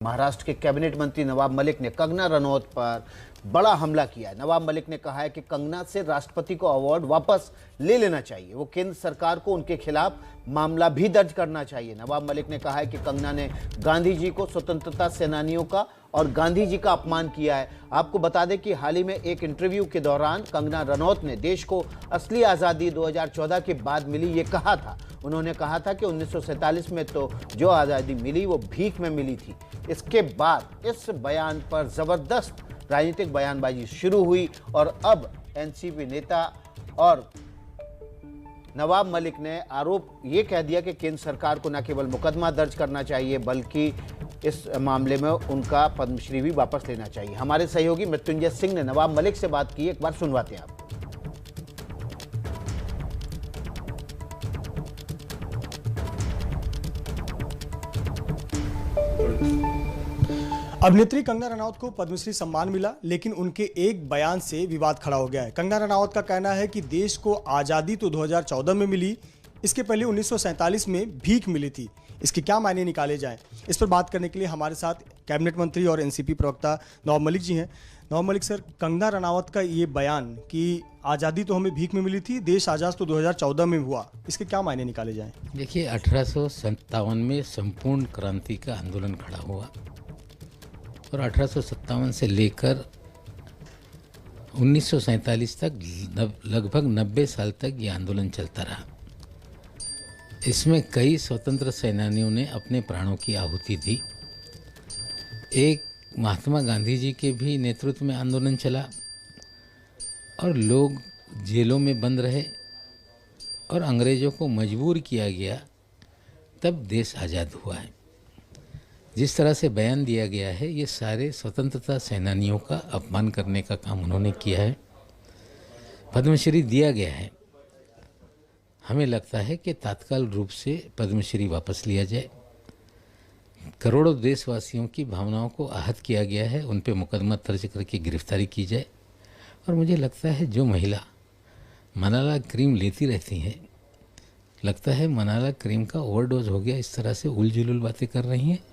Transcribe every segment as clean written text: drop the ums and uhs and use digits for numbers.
महाराष्ट्र के कैबिनेट मंत्री नवाब मलिक ने कंगना रनौत पर बड़ा हमला किया है। नवाब मलिक ने कहा है कि कंगना से राष्ट्रपति को अवार्ड वापस ले लेना चाहिए। वो केंद्र सरकार को उनके खिलाफ मामला भी दर्ज करना चाहिए। नवाब मलिक ने कहा है कि कंगना ने गांधी जी को, स्वतंत्रता सेनानियों का और गांधी जी का अपमान किया है। आपको बता दें कि हाल ही में एक इंटरव्यू के दौरान कंगना रनौत ने देश को असली आज़ादी 2014 के बाद मिली ये कहा था। उन्होंने कहा था कि 1947 में तो जो आज़ादी मिली वो भीख में मिली थी। इसके बाद इस बयान पर ज़बरदस्त राजनीतिक बयानबाजी शुरू हुई और अब एनसीपी नेता और नवाब मलिक ने आरोप ये कह दिया कि केंद्र सरकार को न केवल मुकदमा दर्ज करना चाहिए बल्कि इस मामले में उनका पद्मश्री भी वापस लेना चाहिए। हमारे सहयोगी मृत्युंजय सिंह ने नवाब मलिक से बात की, एक बार सुनवाते हैं आप। अभिनेत्री कंगना रनौत को पद्मश्री सम्मान मिला, लेकिन उनके एक बयान से विवाद खड़ा हो गया है। कंगना रनौत का कहना है कि देश को आज़ादी तो 2014 में मिली, इसके पहले 1947 में भीख मिली थी। इसके क्या मायने निकाले जाएं? इस पर बात करने के लिए हमारे साथ कैबिनेट मंत्री और एनसीपी प्रवक्ता नवाब मलिक जी हैं। नवाब मलिक सर, कंगना रनौत का ये बयान कि आज़ादी तो हमें भीख में मिली थी, देश आज़ाद तो 2014 में हुआ, इसके क्या मायने निकाले जाएँ? देखिए, 1857 में संपूर्ण क्रांति का आंदोलन खड़ा हुआ और 1857 से लेकर 1947 तक लगभग 90 साल तक ये आंदोलन चलता रहा। इसमें कई स्वतंत्र सेनानियों ने अपने प्राणों की आहुति दी। एक महात्मा गांधी जी के भी नेतृत्व में आंदोलन चला और लोग जेलों में बंद रहे और अंग्रेज़ों को मजबूर किया गया, तब देश आज़ाद हुआ है। जिस तरह से बयान दिया गया है, ये सारे स्वतंत्रता सेनानियों का अपमान करने का काम उन्होंने किया है। पद्मश्री दिया गया है, हमें लगता है कि तत्काल रूप से पद्मश्री वापस लिया जाए। करोड़ों देशवासियों की भावनाओं को आहत किया गया है, उन पे मुकदमा दर्ज करके गिरफ्तारी की जाए। और मुझे लगता है जो महिला मलाला क्रीम लेती रहती हैं, लगता है मलाला क्रीम का ओवरडोज हो गया, इस तरह से उलझुल बातें कर रही हैं।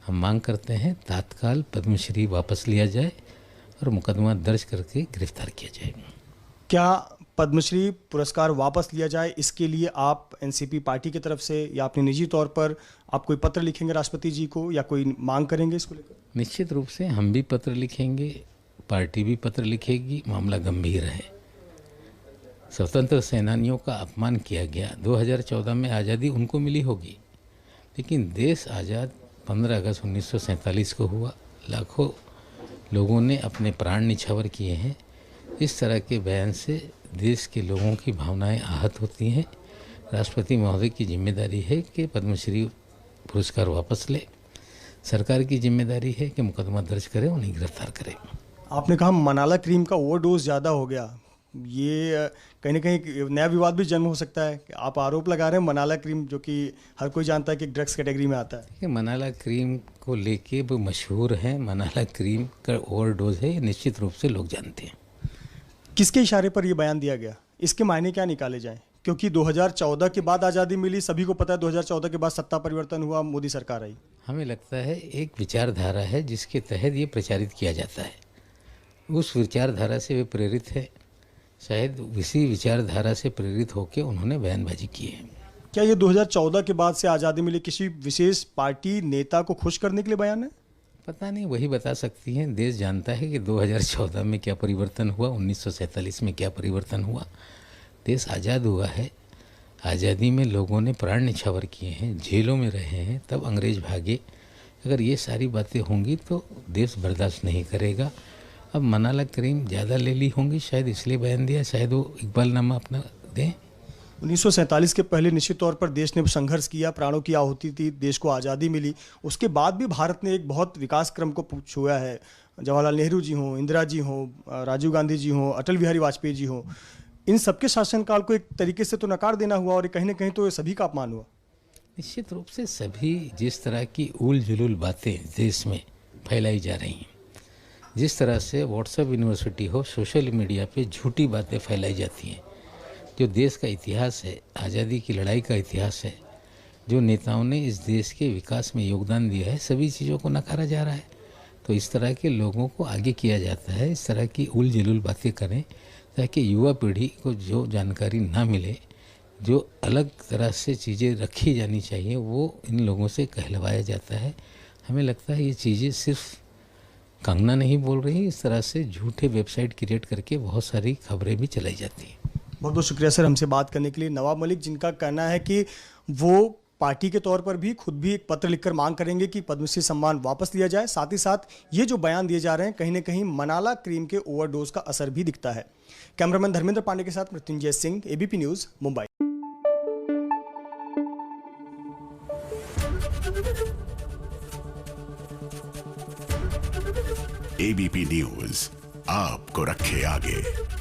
हम मांग करते हैं तत्काल पद्मश्री वापस लिया जाए और मुकदमा दर्ज करके गिरफ्तार किया जाए। क्या पद्मश्री पुरस्कार वापस लिया जाए, इसके लिए आप एनसीपी पार्टी की तरफ से या अपने निजी तौर पर आप कोई पत्र लिखेंगे राष्ट्रपति जी को या कोई मांग करेंगे इसको लेकर? निश्चित रूप से हम भी पत्र लिखेंगे, पार्टी भी पत्र लिखेगी। मामला गंभीर है। स्वतंत्र सेनानियों का अपमान किया गया। 2014 में आज़ादी उनको मिली होगी, लेकिन देश आज़ाद 15 अगस्त 1947 को हुआ। लाखों लोगों ने अपने प्राण निछावर किए हैं। इस तरह के बयान से देश के लोगों की भावनाएं आहत होती हैं। राष्ट्रपति महोदय की जिम्मेदारी है कि पद्मश्री पुरस्कार वापस ले। सरकार की जिम्मेदारी है कि मुकदमा दर्ज करे, उन्हें गिरफ्तार करे। आपने कहा मलाला क्रीम का ओवरडोज ज़्यादा हो गया, ये कहीं ना कहीं नया विवाद भी जन्म हो सकता है। आप आरोप लगा रहे हैं मलाला क्रीम, जो कि हर कोई जानता है कि ड्रग्स कैटेगरी में आता है। मलाला क्रीम को लेके वो मशहूर है, मलाला क्रीम का ओवरडोज है, निश्चित रूप से लोग जानते हैं। किसके इशारे पर यह बयान दिया गया, इसके मायने क्या निकाले जाएं? क्योंकि 2014 के बाद आज़ादी मिली, सभी को पता है 2014 के बाद सत्ता परिवर्तन हुआ, मोदी सरकार आई। हमें लगता है एक विचारधारा है जिसके तहत ये प्रचारित किया जाता है। उस विचारधारा से वे प्रेरित है, शायद इसी विचारधारा से प्रेरित होकर उन्होंने बयानबाजी की है। क्या ये 2014 के बाद से आज़ादी मिली किसी विशेष पार्टी नेता को खुश करने के लिए बयान है? पता नहीं, वही बता सकती हैं। देश जानता है कि 2014 में क्या परिवर्तन हुआ, 1947 में क्या परिवर्तन हुआ। देश आज़ाद हुआ है। आज़ादी में लोगों ने प्राण निछावर किए हैं, जेलों में रहे हैं, तब अंग्रेज भागे। अगर ये सारी बातें होंगी तो देश बर्दाश्त नहीं करेगा। अब मलाला क्रीम ज़्यादा ले ली होंगी, शायद इसलिए बयान दिया, शायद वो इकबालनामा अपना दें। 1947 के पहले निश्चित तौर पर देश ने संघर्ष किया, प्राणों की आहुति थी, देश को आज़ादी मिली। उसके बाद भी भारत ने एक बहुत विकास क्रम को छुआ है। जवाहरलाल नेहरू जी हों, इंदिरा जी हों, राजीव गांधी जी हों, अटल बिहारी वाजपेयी जी हों, इन सबके शासनकाल को एक तरीके से तो नकार देना हुआ और कहीं ना कहीं तो सभी का अपमान हुआ। निश्चित रूप से सभी जिस तरह की उल जुलूल बातें देश में फैलाई जा रही हैं, जिस तरह से व्हाट्सएप यूनिवर्सिटी हो, सोशल मीडिया पे झूठी बातें फैलाई जाती हैं, जो देश का इतिहास है, आज़ादी की लड़ाई का इतिहास है, जो नेताओं ने इस देश के विकास में योगदान दिया है, सभी चीज़ों को नकारा जा रहा है। तो इस तरह के लोगों को आगे किया जाता है, इस तरह की उल जलूल बातें करें ताकि युवा पीढ़ी को जो जानकारी ना मिले, जो अलग तरह से चीज़ें रखी जानी चाहिए, वो इन लोगों से कहलवाया जाता है। हमें लगता है ये चीज़ें सिर्फ कंगना नहीं बोल रही, इस तरह से झूठे वेबसाइट क्रिएट करके बहुत सारी खबरें भी चलाई जाती हैं। बहुत बहुत शुक्रिया सर हमसे बात करने के लिए। नवाब मलिक, जिनका कहना है कि वो पार्टी के तौर पर भी खुद भी एक पत्र लिखकर मांग करेंगे कि पद्मश्री सम्मान वापस लिया जाए, साथ ही साथ ये जो बयान दिए जा रहे हैं कहीं ना कहीं मनाला क्रीम के ओवरडोज का असर भी दिखता है। कैमरामैन धर्मेंद्र पांडे के साथ Mrityunjay Singh, ABP news, Mumbai. ABP news आपको रखे आगे।